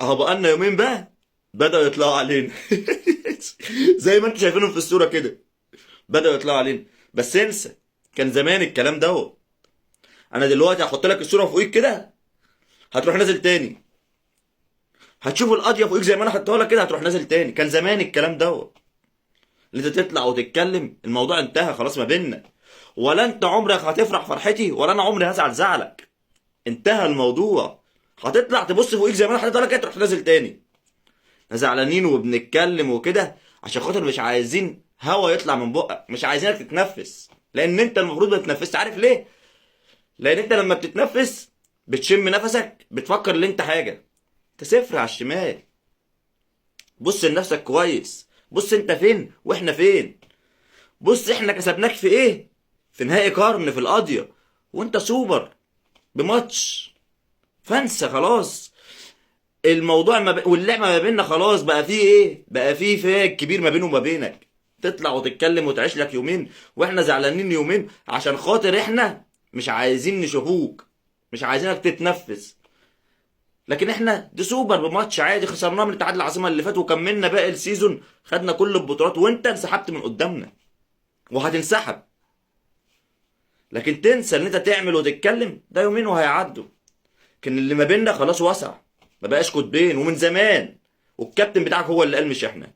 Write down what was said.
اهو بقالنا يومين بقى بدأوا يطلعوا علينا. زي ما انتوا شايفينهم في الصورة كده، بدأوا يطلعوا علينا. بس انسى، كان زمان الكلام دوت. انا دلوقتي هحط لك الصورة فوقيك كده، هتروح نازل تاني. هتشوف القضية فوقيك زي ما انا حطيتها لك كده، هتروح نازل تاني. كان زمان الكلام دوت. اللي انت تطلع وتتكلم، الموضوع انتهى خلاص ما بيننا. ولا انت عمرك هتفرح فرحتي، ولا انا عمري هزعل زعلك. انتهى الموضوع. هتطلع تبص فوقيك زي ما انا حطيتها لك كده، تروح نازل تاني. احنا زعلانين وبنتكلم وكده عشان خاطر مش عايزين هوا يطلع من بقك، مش عايزينك تتنفس. لان انت المفروض ما تتنفسش. عارف ليه؟ لان انت لما بتتنفس بتشم نفسك، بتفكر ان انت حاجه. انت صفر على الشمال. بص لنفسك كويس. بص انت فين واحنا فين. بص احنا كسبناك في ايه. في نهائي قرن في القاضيه، وانت سوبر بماتش. فانسى خلاص. الموضوع واللعبه ما بيننا خلاص بقى فيه ايه، بقى فيه فاق كبير ما بينه وما بينك. تطلع وتتكلم وتعيش لك يومين واحنا زعلانين يومين عشان خاطر احنا مش عايزين نشوفوك، مش عايزينك تتنفس. لكن احنا دي سوبر بماتش عادي، خسرناه من اتحاد العاصمه اللي فات وكملنا باقي السيزون، خدنا كل البطولات وانت انسحبت من قدامنا وهتنسحب. لكن تنسى ان انت تعمل وتتكلم، ده يومين وهيعدوا. كان اللي ما بيننا خلاص وسع، ما بقاش قطبين ومن زمان. والكابتن بتاعك هو اللي قال مش احنا.